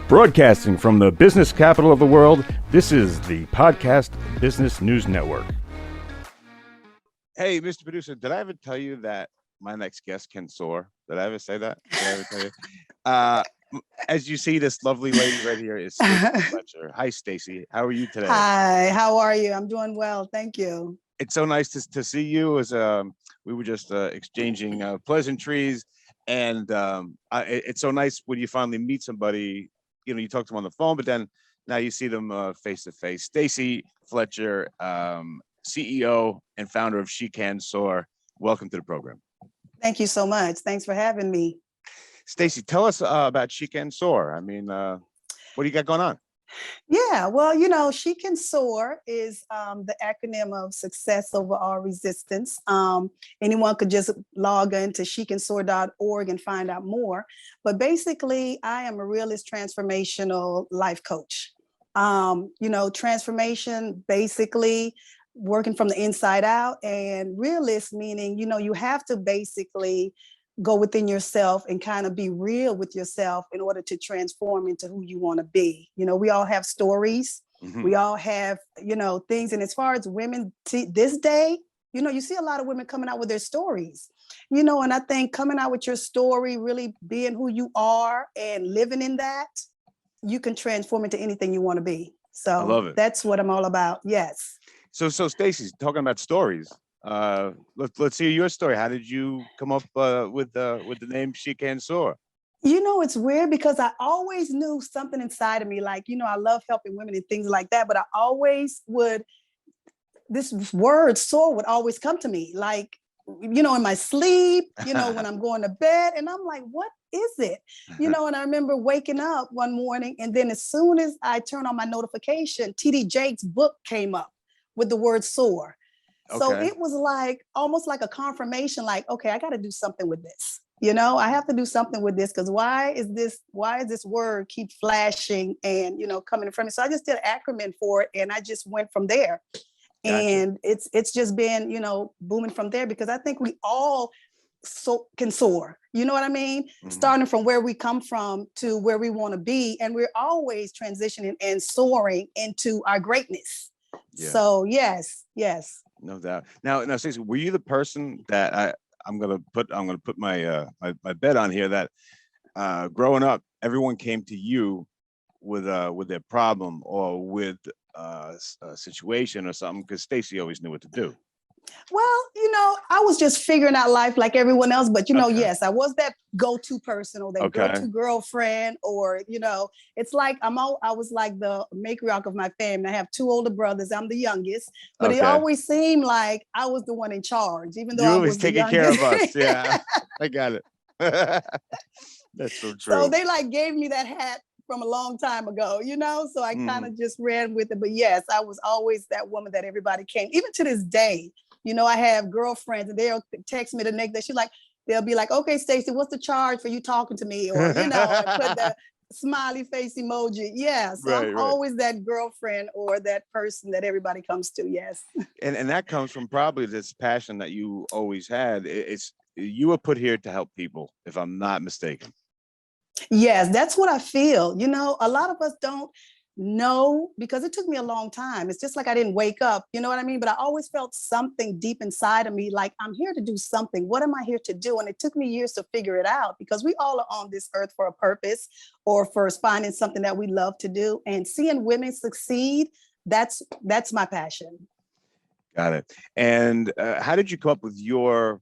Broadcasting from the business capital of the world, this is the Podcast Business News Network. Hey, Mr. Producer, did I ever tell you that my next guest can soar? Did I ever say that? Did I ever tell you? As you see, this lovely lady right here is Stacy Fletcher. Hi, Stacy. How are you today? Hi, how are you? I'm doing well. Thank you. It's so nice to see you. As we were just exchanging pleasantries, and it's so nice when you finally meet somebody. You know, you talk to them on the phone, but then now you see them face to face. Stacy Fletcher, CEO and founder of She Can Soar. Welcome to the program. Thank you so much. Thanks for having me. Stacy, tell us about She Can Soar. I mean, what do you got going on? Yeah, well, you know, She Can Soar is the acronym of Success Over All Resistance. Anyone could just log into shecansoar.org and find out more. But basically, I am a realist transformational life coach. You know, transformation, basically working from the inside out, and realist meaning, you know, you have to basically go within yourself and kind of be real with yourself in order to transform into who you want to be. You know, we all have stories. Mm-hmm. We all have, you know, things. And as far as women this day, you know, you see a lot of women coming out with their stories, you know, and I think coming out with your story, really being who you are and living in that, you can transform into anything you want to be. So I love it. That's what I'm all about. Yes. So Stacy's talking about stories. Let's hear your story. How did you come up with the name She Can Soar? You know, it's weird because I always knew something inside of me, like, you know, I love helping women and things like that, but I always this word soar would always come to me, like, you know, in my sleep, you know, when I'm going to bed, and I'm like, what is it? You know, and I remember waking up one morning, and then as soon as I turned on my notification, T.D. Jakes' book came up with the word soar. Okay. So it was like almost like a confirmation, like, okay, I got to do something with this. You know, I have to do something with this, because why is this word keep flashing and, you know, coming in front of me? So I just did an acronym for it, and I just went from there. Gotcha. And it's just been, you know, booming from there, because I think we all can soar. You know what I mean? Mm-hmm. Starting from where we come from to where we want to be. And we're always transitioning and soaring into our greatness. Yeah. So yes. No doubt. Now, Stacey, were you the person that I'm gonna put my my bet on here that growing up, everyone came to you with their problem or with a situation or something, because Stacy always knew what to do? Well, you know, I was just figuring out life like everyone else, but, you know, yes, I was that go-to person or that go-to girlfriend, or, you know, it's like I was like the matriarch of my family. I have two older brothers. I'm the youngest, but it always seemed like I was the one in charge, even though I was taking care of us. Yeah, I got it. That's so true. So they like gave me that hat from a long time ago, you know, so I kind of just ran with it. But yes, I was always that woman that everybody came, even to this day. You know, I have girlfriends and they'll text me the next day. They'll be like, okay, Stacy, what's the charge for you talking to me? Or, you know, I put the smiley face emoji. Yeah. So I'm always that girlfriend or that person that everybody comes to. Yes. And that comes from probably this passion that you always had. You were put here to help people, if I'm not mistaken. Yes, that's what I feel. You know, a lot of us don't know, because it took me a long time. It's just like I didn't wake up, you know what I mean? But I always felt something deep inside of me, like I'm here to do something. What am I here to do? And it took me years to figure it out, because we all are on this earth for a purpose or for finding something that we love to do. And seeing women succeed, that's my passion. Got it. And how did you come up with your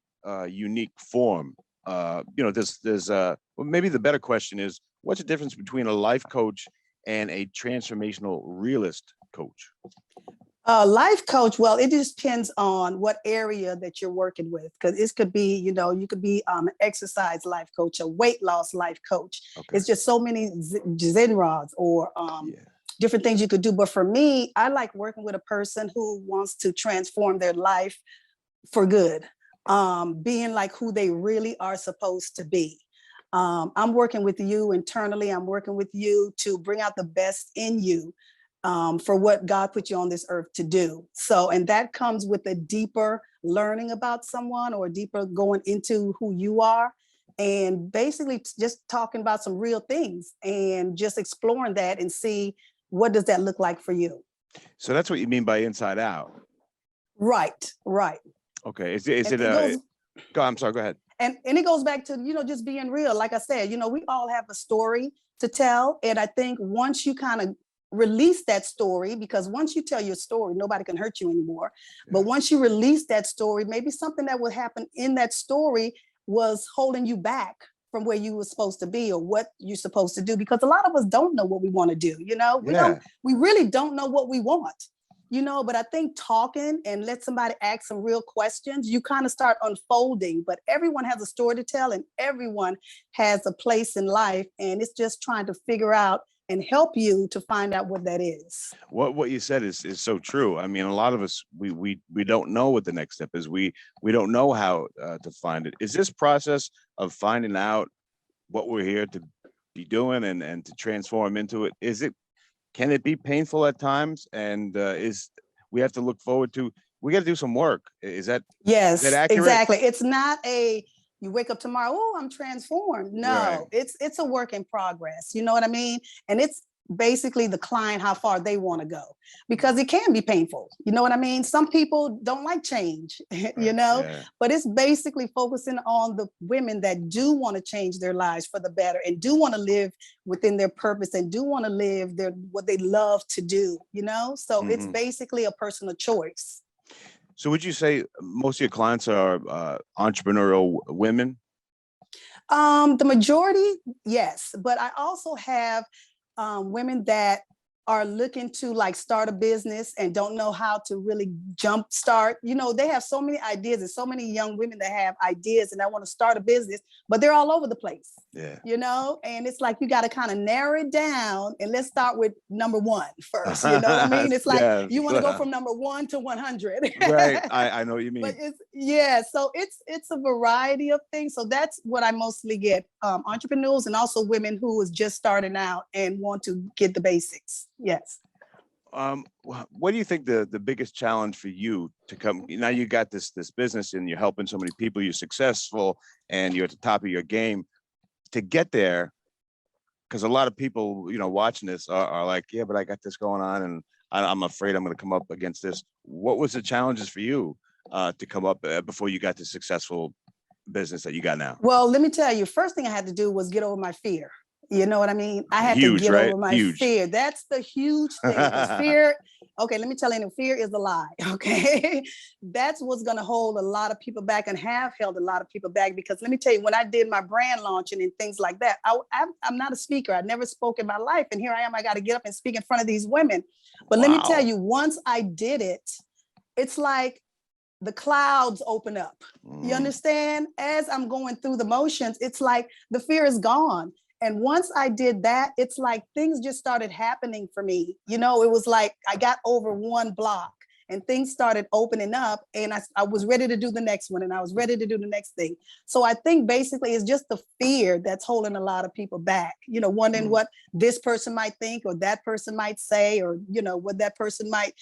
unique form? You know, there's well, maybe the better question is, what's the difference between a life coach and a transformational realist coach? Life coach, well, it just depends on what area that you're working with, because it could be, you know, you could be an exercise life coach, a weight loss life coach. Okay. It's just so many Zen rods or different things you could do. But for me, I like working with a person who wants to transform their life for good, being like who they really are supposed to be. I'm working with you internally. I'm working with you to bring out the best in you for what God put you on this earth to do. So, and that comes with a deeper learning about someone or deeper going into who you are. and basically just talking about some real things and just exploring that and see what does that look like for you. So that's what you mean by inside out. Right, right. Okay. Is And it it goes I'm sorry, go ahead. and it goes back to, just being real. Like I said, we all have a story to tell. And I think once you kind of release that story, because once you tell your story, nobody can hurt you anymore. But once you release that story, maybe something that would happen in that story was holding you back from where you were supposed to be or what you're supposed to do, because a lot of us don't know what we want to do. We really don't know what we want. But I think talking and let somebody ask some real questions, you kind of start unfolding. But everyone has a story to tell and everyone has a place in life. And it's just trying to figure out and help you to find out what that is. What you said is so true. I mean, a lot of us, we don't know what the next step is. We don't know how to find it. Is this process of finding out what we're here to be doing and to transform into it, can it be painful at times? And we have to look forward to, we got to do some work. Is that Yes, is that accurate? exactly. It's not you wake up tomorrow, oh, I'm transformed. No, Right. it's a work in progress. You know what I mean? And it's basically the client how far they want to go, because it can be painful. You know what I mean? Some people don't like change, Yeah. but it's basically focusing on the women that do want to change their lives for the better and do want to live within their purpose and do want to live what they love to do, So it's basically a personal choice. So would you say most of your clients are entrepreneurial women? The majority, yes, but I also have women that are looking to like start a business and don't know how to really jump start. They have so many ideas, and so many young women that have ideas and that want to start a business, but they're all over the place. Yeah. And it's like you got to kind of narrow it down, and let's start with number one first. You know what I mean? It's like you want to go from number 1 to 100. Right. I know what you mean. But so it's a variety of things. So that's what I mostly get, entrepreneurs and also women who is just starting out and want to get the basics. Yes. What do you think the biggest challenge for you to come? Now you got this business and you're helping so many people, you're successful and you're at the top of your game. To get there, because a lot of people, watching this are like, yeah, but I got this going on and I'm afraid I'm going to come up against this. What was the challenges for you to come up before you got the successful business that you got now? Well, let me tell you, first thing I had to do was get over my fear. You know what I mean? I had to get over my fear. That's the huge thing. Fear, okay, let me tell you, fear is a lie, okay? That's what's going to hold a lot of people back and have held a lot of people back, because let me tell you, when I did my brand launching and things like that, I'm not a speaker. I never spoke in my life. And here I am, I got to get up and speak in front of these women. But let me tell you, once I did it, it's like the clouds open up. You understand? As I'm going through the motions, it's like the fear is gone. And once I did that, it's like things just started happening for me. It was like I got over one block and things started opening up, and I was ready to do the next one, and I was ready to do the next thing. So I think basically it's just the fear that's holding a lot of people back, wondering what this person might think or that person might say, or, what that person might,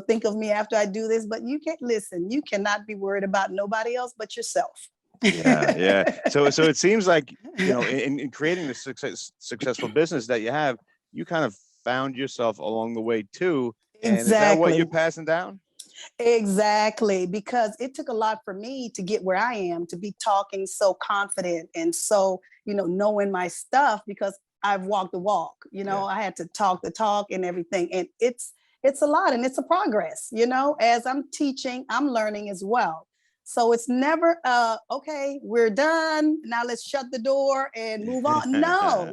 think of me after I do this. But you can't listen. You cannot be worried about nobody else but yourself. Yeah. So it seems like, in creating the successful business that you have, you kind of found yourself along the way too. And Exactly. Is that what you're passing down? Exactly, because it took a lot for me to get where I am, to be talking so confident and so, knowing my stuff, because I've walked the walk. I had to talk the talk and everything. And it's a lot, and it's a progress, as I'm teaching, I'm learning as well. So it's never, okay, we're done. Now let's shut the door and move on. No.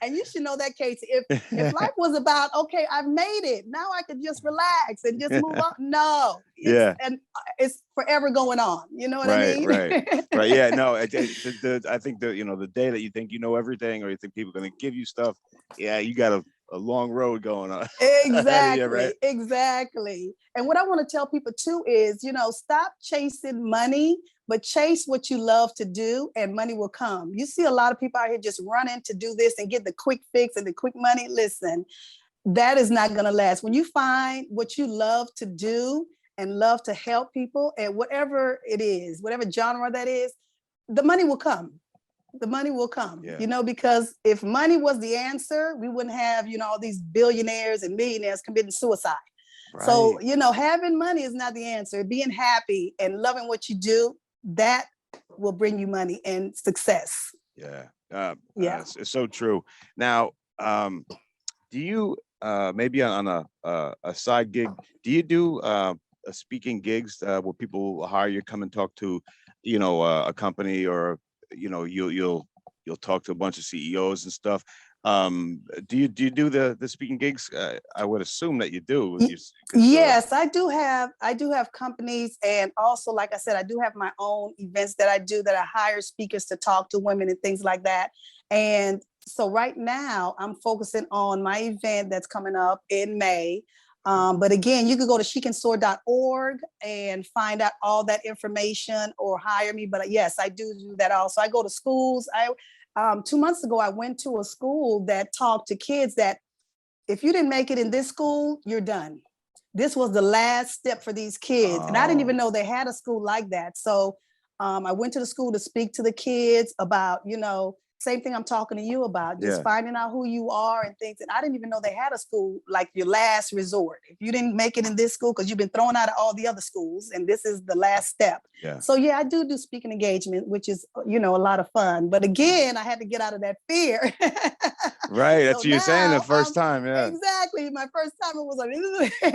And you should know that, Casey. If life was about, okay, I've made it, now I could just relax and just move on. No. And it's forever going on. You know what I mean? Right. Yeah, no, I think the day that you think you know everything, or you think people are going to give you stuff, yeah, you got a long road going on. Exactly. Yeah, right? Exactly. And what I want to tell people too is, stop chasing money, but chase what you love to do, and money will come. You see a lot of people out here just running to do this and get the quick fix and the quick money. Listen, that is not going to last. When you find what you love to do and love to help people, and whatever it is, whatever genre that is, the money will come. the money will come, Yeah. you know, because if money was the answer, we wouldn't have, you know, all these billionaires and millionaires committing suicide. So, Right. you know, having money is not the answer. Being happy and loving what you do, that will bring you money and success. Yeah. Yeah. It's so true. Now, do you maybe on a side gig, do you do speaking gigs where people hire you, come and talk to, you know, a company, or you know, you'll talk to a bunch of CEOs and stuff. Do you do the speaking gigs? I would assume that you do. Yes, I do have companies, and also, like I said, I do have my own events that I do, that I hire speakers to talk to women and things like that. And so right now I'm focusing on my event that's coming up in May. But again, you could go to shecansoar.org and find out all that information, or hire me. But yes, I do that also. I go to schools. 2 months ago, I went to a school that talked to kids that if you didn't make it in this school, you're done. This was the last step for these kids. And I didn't even Oh, know they had a school like that. So I went to the school to speak to the kids about, you know, same thing I'm talking to you about, just yeah. finding out who you are and things. And I didn't even know they had a school like your last resort. If you didn't make it in this school, because you've been thrown out of all the other schools, and this is the last step. Yeah. So yeah, I do speaking engagement, which is, you know, a lot of fun. But again, I had to get out of that fear. Right. That's So what you're saying the now first time. Yeah. exactly, my first time it was like,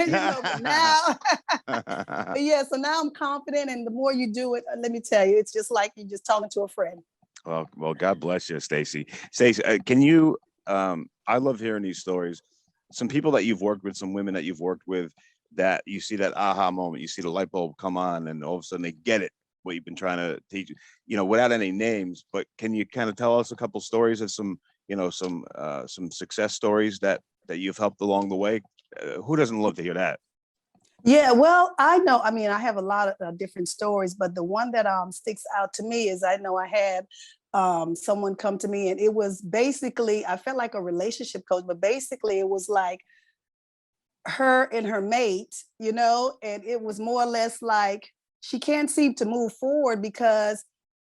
you know, but now, but yeah, so now I'm confident. And the more you do it, let me tell you, it's just like you're just talking to a friend. Well, God bless you, Stacy. Stacy, can you? I love hearing these stories. Some people that you've worked with, some women that you've worked with, that you see that aha moment, you see the light bulb come on, and all of a sudden they get it, what you've been trying to teach. You know, without any names, but can you kind of tell us a couple stories of some, you know, some success stories that you've helped along the way? Who doesn't love to hear that? Yeah, well, I know. I mean, I have a lot of different stories, but the one that sticks out to me is I know I had someone come to me, and it was basically, I felt like a relationship coach, but basically it was like her and her mate, you know, and it was more or less like she can't seem to move forward because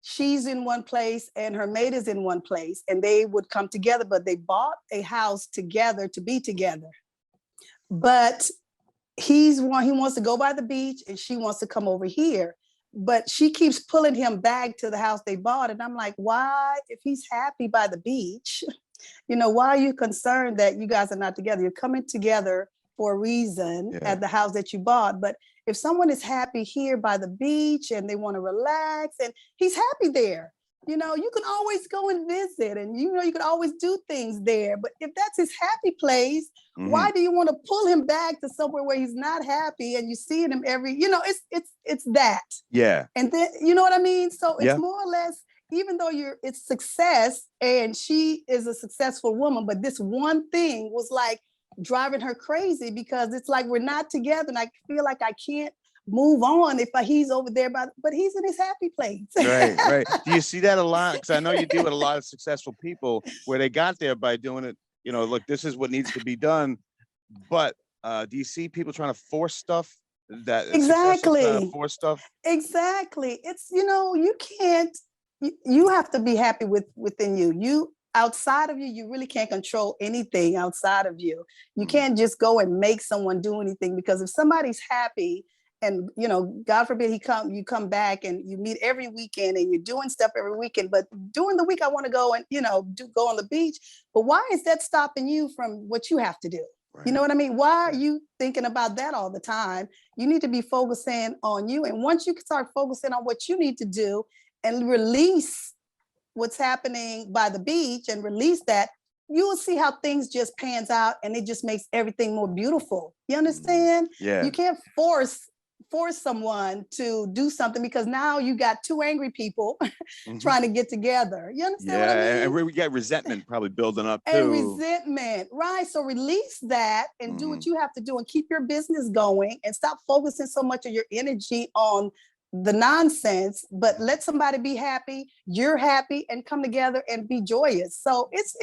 she's in one place and her mate is in one place, and they would come together, but they bought a house together to be together. But he wants to go by the beach and she wants to come over here, but she keeps pulling him back to the house they bought. And I'm like, why, if he's happy by the beach, you know, why are you concerned that you guys are not together? You're coming together for a reason Yeah. at the house that you bought. But if someone is happy here by the beach and they want to relax and he's happy there, you know, you can always go and visit, and you know, you can always do things there. But if that's his happy place, Mhm. why do you want to pull him back to somewhere where he's not happy and you see him every, you know, it's that. Yeah. And then, you know what I mean? So it's Yeah. more or less, even though it's success and she is a successful woman, but this one thing was like driving her crazy, because it's like we're not together and I feel like I can't move on if he's over there, but he's in his happy place. Right, right. Do you see that a lot? Because I know you deal with a lot of successful people where they got there by doing it. You know, look, this is what needs to be done. But do you see people trying to force stuff? That successful trying to Exactly. force stuff? Exactly. It's, you know, you can't, you have to be happy within you. You, outside of you, you really can't control anything outside of you. You Mhm. can't just go and make someone do anything, because if somebody's happy and, you know, God forbid you come back and you meet every weekend and you're doing stuff every weekend, but during the week I want to go and, you know, go on the beach. But why is that stopping you from what you have to do? You know Right. what I mean? Why are Yeah. you thinking about that all the time? You need to be focusing on you. And once you start focusing on what you need to do and release what's happening by the beach and release that, you will see how things just pans out, and it just makes everything more beautiful. You Mhm. understand? Yeah. You can't force someone to do something, because now you got two angry people Mhm. trying to get together. You understand what I Yeah. And mean? we get resentment probably building up And too. resentment, right? So release that and do what Mhm. you have to do and keep your business going, and stop focusing so much of your energy on the nonsense, but let somebody be happy, you're happy, and come together and be joyous. So it's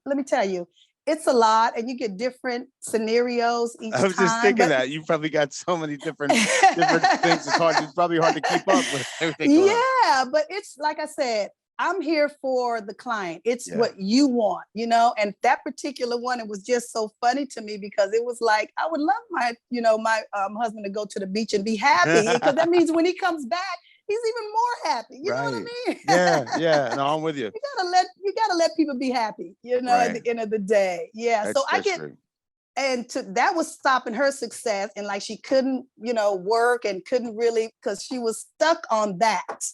let me tell you, it's a lot, and you get different scenarios I each was just time, thinking but that you probably got so many different things. It's probably hard to keep up with everything going on. yeah, but it's like I said, I'm here for the client. It's Yeah. what you want, you know. And that particular one, it was just so funny to me because it was like I would love my, my husband to go to the beach and be happy because that means when he comes back, he's even more happy. You know what Right. I mean? Yeah. No, I'm with you. You gotta let people be happy. At Right. the end of the day, yeah. So I That's get true. and that was stopping her success, and like she couldn't work and couldn't really because she was stuck on that.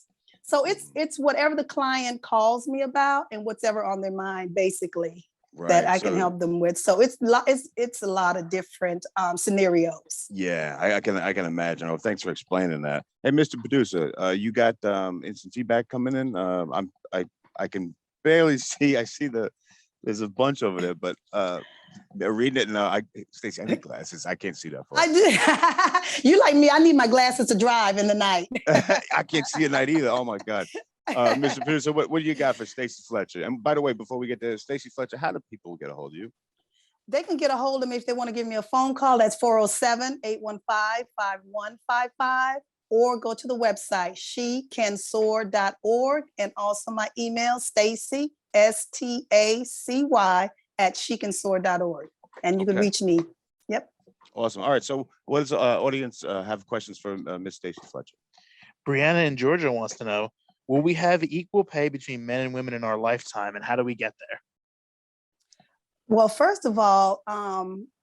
So it's whatever the client calls me about and whatever on their mind basically that Right. I can So help them with. So it's a lot of different scenarios. yeah, I can imagine. Oh, thanks for explaining that. Hey, Mr. Producer, you got instant feedback coming in. I can barely see. I see there's a bunch over there, but they're reading it. No, Stacy, I need glasses. I can't see that far. I do. You like me, I need my glasses to drive in the night. I can't see at night either. Oh my God. Mr. Producer, what do you got for Stacy Fletcher? And by the way, before we get to Stacy Fletcher, how do people get a hold of you? They can get a hold of me if they want to give me a phone call. That's 407-815-5155, or go to the website, shecansoar.org, and also my email, Stacy, STACY, at shecansoar.org. And you can Okay. reach me. Yep. Awesome. All right. So what does the audience have questions for Miss Stacy Fletcher? Brianna in Georgia wants to know, will we have equal pay between men and women in our lifetime, and how do we get there? Well, first of all,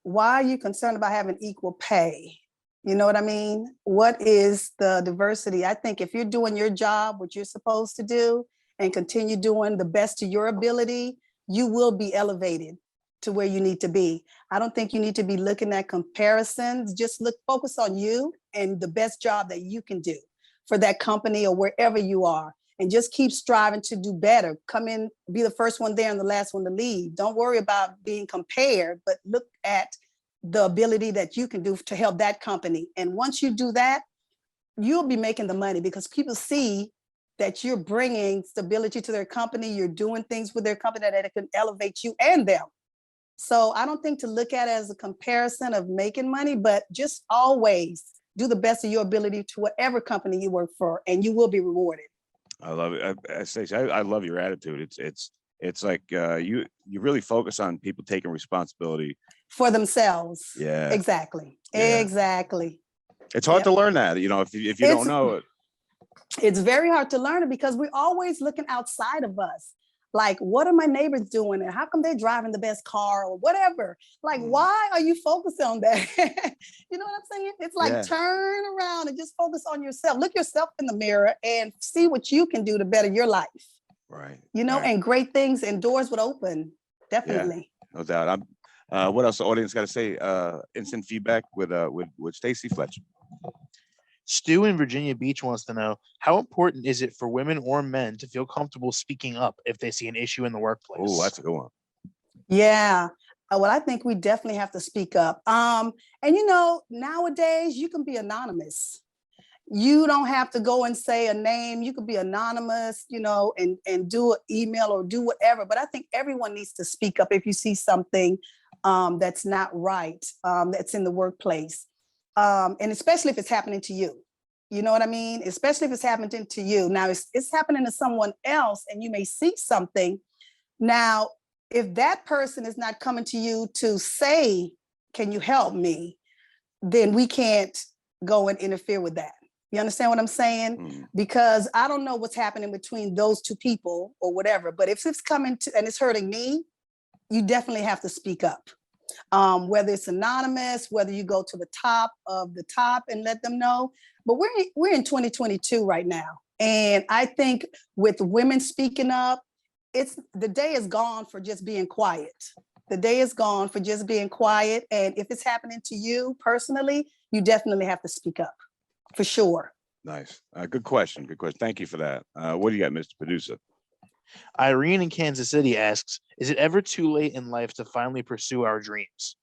why are you concerned about having equal pay? You know what I mean? What is the diversity? I think if you're doing your job, what you're supposed to do, and continue doing the best to your ability, you will be elevated to where you need to be. I don't think you need to be looking at comparisons. Just focus on you and the best job that you can do for that company or wherever you are. And just keep striving to do better. Come in, be the first one there and the last one to leave. Don't worry about being compared, but look at the ability that you can do to help that company. And once you do that, you'll be making the money because people see that you're bringing stability to their company. You're doing things with their company that can elevate you and them. So I don't think to look at it as a comparison of making money, but just always do the best of your ability to whatever company you work for, and you will be rewarded. I love it. Stacey, I love your attitude. It's like you really focus on people taking responsibility For themselves. Yeah. Exactly. Yeah. Exactly. It's hard Yep. to learn that, if you don't know it. It's very hard to learn it because we're always looking outside of us. Like, what are my neighbors doing? And how come they're driving the best car or whatever? Like, why are you focused on that? You know what I'm saying? It's like, Yeah. turn around and just focus on yourself. Look yourself in the mirror and see what you can do to better your life. Right. Right. And great things and doors would open. Definitely. Yeah, no doubt. What else the audience got to say? Instant feedback with Stacy Fletcher. Stu in Virginia Beach wants to know, how important is it for women or men to feel comfortable speaking up if they see an issue in the workplace? Oh, that's a good one. Yeah. Well, I think we definitely have to speak up. And nowadays you can be anonymous. You don't have to go and say a name. You could be anonymous, and do an email or do whatever. But I think everyone needs to speak up if you see something that's not right, that's in the workplace. And especially if it's happening to you. You know what I mean? Especially if it's happening to you. Now, it's happening to someone else and you may see something. Now, if that person is not coming to you to say, can you help me? Then we can't go and interfere with that. You understand what I'm saying? Because I don't know what's happening between those two people or whatever, but if it's coming to and it's hurting me, you definitely have to speak up. Whether it's anonymous, whether you go to the top of the top and let them know. But we're in 2022 right now. And I think with women speaking up, the day is gone for just being quiet. The day is gone for just being quiet. And if it's happening to you personally, you definitely have to speak up for sure. Nice. Good question. Good question. Thank you for that. What do you got, Mr. Producer? Irene in Kansas City asks, is it ever too late in life to finally pursue our dreams?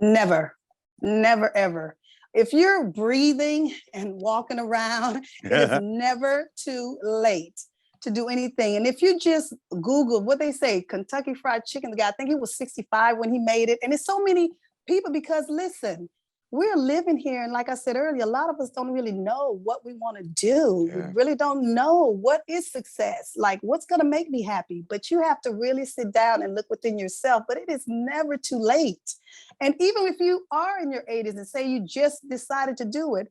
Never, never, ever. If you're breathing and walking around, it is never too late to do anything. And if you just Google what they say, Kentucky Fried Chicken, the guy, I think he was 65 when he made it. And it's so many people because listen, we're living here. And like I said earlier, a lot of us don't really know what we want to do. Yeah. We really don't know what is success, like what's going to make me happy. But you have to really sit down and look within yourself. But it is never too late. And even if you are in your 80s and say you just decided to do it,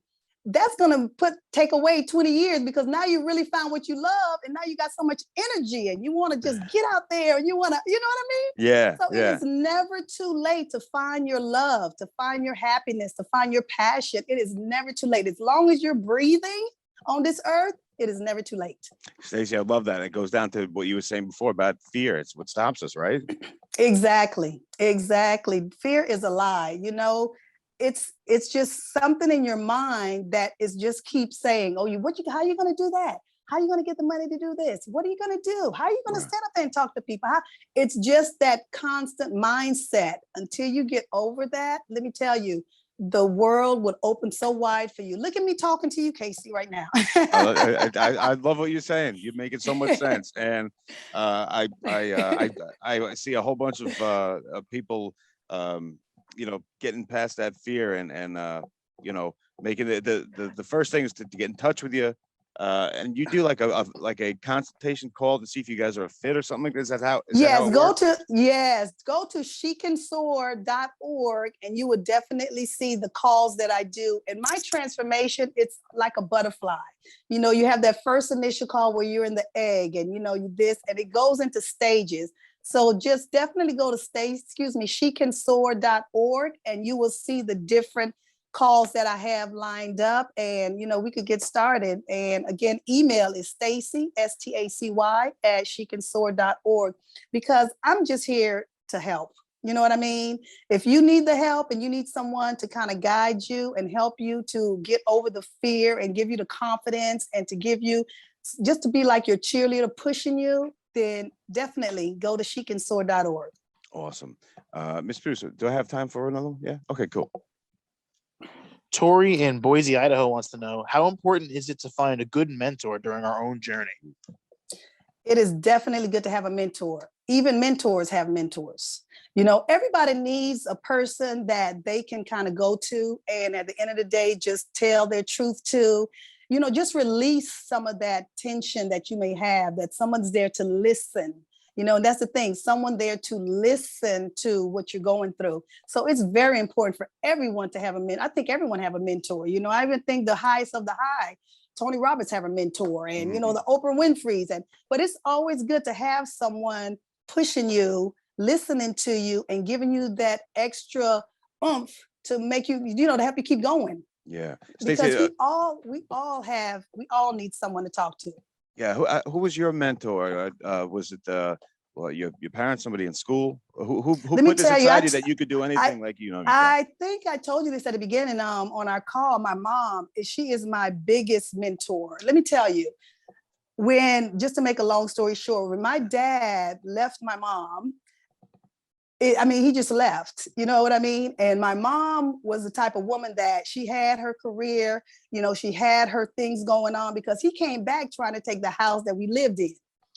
that's going to take away 20 years, because now you really found what you love, and now you got so much energy and you want to just get out there and you want to, you know what I mean? Yeah. So Yeah. it is never too late to find your love, to find your happiness, to find your passion. It is never too late. As long as you're breathing on this earth, it is never too late. Stacey, I love that. It goes down to what you were saying before about fear. It's what stops us, right? Exactly. Exactly. Fear is a lie. You know, it's just something in your mind that is just keep saying, oh, how are you going to do that? How are you going to get the money to do this? What are you going to do? How are you going to stand up there and talk to people? It's just that constant mindset. Until you get over that, let me tell you, the world would open so wide for you. Look at me talking to you, Casey, right now. I love what you're saying. You're making so much sense, and I see a whole bunch of people, getting past that fear and making the first thing is to get in touch with you. And you do like a consultation call to see if you guys are a fit or something like this. Is that how it works? Go to shecansoar.org, and you would definitely see the calls that I do. And my transformation, it's like a butterfly. You have that first initial call where you're in the egg, and and it goes into stages. So just definitely go to shecansoar.org, and you will see the different calls that I have lined up, and we could get started. And again, email is Stacy, STACY @shecansoar.org, because I'm just here to help. You know what I mean? If you need the help and you need someone to kind of guide you and help you to get over the fear and give you the confidence and to give you just to be like your cheerleader pushing you, then definitely go to shecansoar.org. Awesome. Miss Producer, do I have time for another one? Yeah. Okay, cool. Tori in Boise, Idaho wants to know, how important is it to find a good mentor during our own journey? It is definitely good to have a mentor. Even mentors have mentors. Everybody needs a person that they can kind of go to, and at the end of the day, just tell their truth to, just release some of that tension that you may have, that someone's there to listen. And that's the thing, someone there to listen to what you're going through. So it's very important for everyone to have a mentor. I think everyone have a mentor. I even think the highest of the high, Tony Robbins have a mentor, and the Oprah Winfrey's. But it's always good to have someone pushing you, listening to you, and giving you that extra oomph to make you, to help you keep going. Yeah, Stacey, because we all need someone to talk to. Yeah, who was your mentor? Was it your parents, somebody in school? Who put this inside you that you could do anything I think I told you this at the beginning on our call. My mom, she is my biggest mentor. Let me tell you, just to make a long story short, when my dad left my mom, he just left, you know what I mean? And my mom was the type of woman that she had her career, she had her things going on, because he came back trying to take the house that we lived in,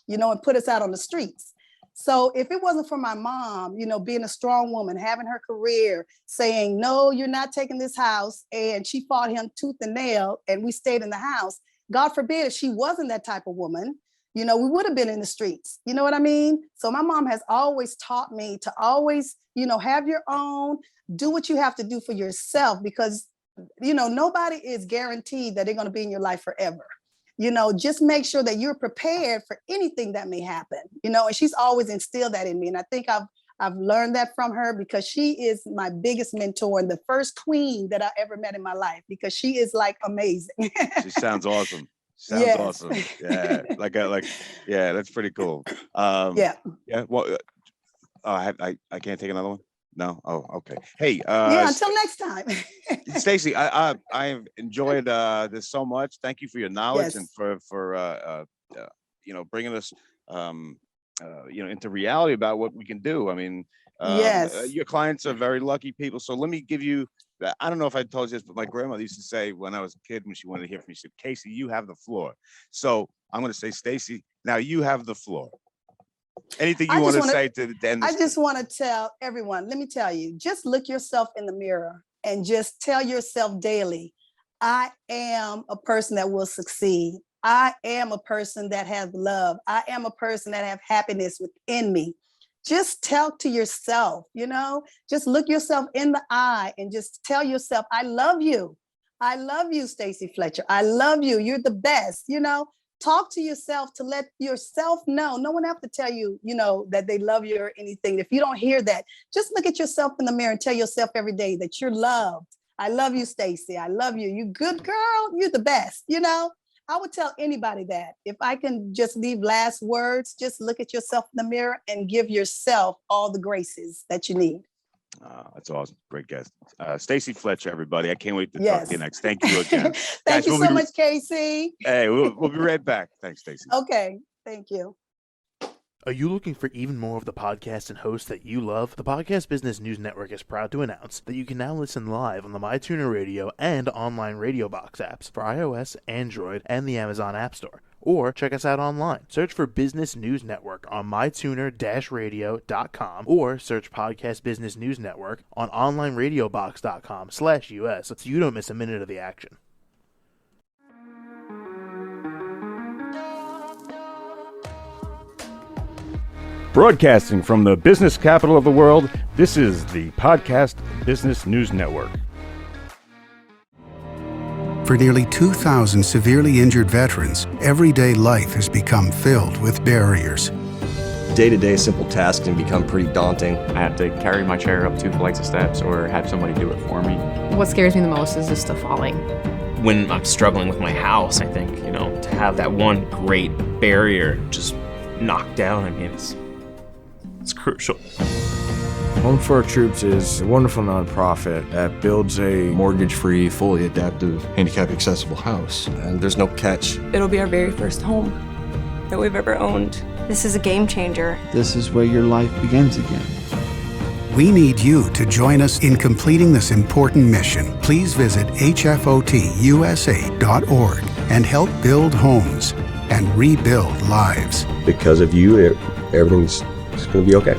and put us out on the streets. So if it wasn't for my mom, being a strong woman, having her career, saying, no, you're not taking this house, and she fought him tooth and nail, and we stayed in the house. God forbid if she wasn't that type of woman, we would have been in the streets. You know what I mean? So my mom has always taught me to always, have your own, do what you have to do for yourself, because, nobody is guaranteed that they're going to be in your life forever. Just make sure that you're prepared for anything that may happen, and she's always instilled that in me. And I think I've learned that from her, because she is my biggest mentor and the first queen that I ever met in my life, because she is like amazing. She sounds awesome. Sounds awesome. Yeah. Yeah, that's pretty cool. Yeah. Well, I can't take another one. No. Oh, okay. Hey. Until next time. Stacy, I've enjoyed this so much. Thank you for your knowledge and for bringing us into reality about what we can do. I mean, your clients are very lucky people. So let me give you. I don't know if I told you this, but my grandmother used to say when I was a kid, when she wanted to hear from me, she said, Casey, you have the floor. So I'm going to say, Stacy, now you have the floor. Anything you want to say to end this? I just want to tell everyone, let me tell you, just look yourself in the mirror and just tell yourself daily, I am a person that will succeed. I am a person that has love. I am a person that have happiness within me. Just talk to yourself, just look yourself in the eye and just tell yourself, I love you. I love you, Stacy Fletcher. I love you. You're the best, Talk to yourself to let yourself know. No one have to tell you, that they love you or anything. If you don't hear that, just look at yourself in the mirror and tell yourself every day that you're loved. I love you, Stacy. I love you. You good girl. You're the best, I would tell anybody that. If I can just leave last words, just look at yourself in the mirror and give yourself all the graces that you need. That's awesome. Great guest. Stacy Fletcher, everybody. I can't wait to talk Yes. to you next. Thank you again. Thank Guys, you we'll so be- much, Casey. Hey, we'll be right back. Thanks, Stacy. Okay. Thank you. Are you looking for even more of the podcasts and hosts that you love? The Podcast Business News Network is proud to announce that you can now listen live on the MyTuner Radio and online Radio Box apps for iOS, Android, and the Amazon App Store. Or check us out online. Search for Business News Network on mytuner-radio.com or search Podcast Business News Network on onlineradiobox.com/US so you don't miss a minute of the action. Broadcasting from the business capital of the world, this is the Podcast Business News Network. For nearly 2,000 severely injured veterans, everyday life has become filled with barriers. Day-to-day simple tasks can become pretty daunting. I have to carry my chair up 2 flights of steps or have somebody do it for me. What scares me the most is just the falling. When I'm struggling with my house, I think, to have that one great barrier just knocked down, it's crucial. Home for Our Troops is a wonderful nonprofit that builds a Mortgage-free, fully adaptive, handicap-accessible house. And there's no catch. It'll be our very first home that we've ever owned. This is a game changer. This is where your life begins again. We need you to join us in completing this important mission. Please visit hfotusa.org and help build homes and rebuild lives. Because of you, everything's going to be okay.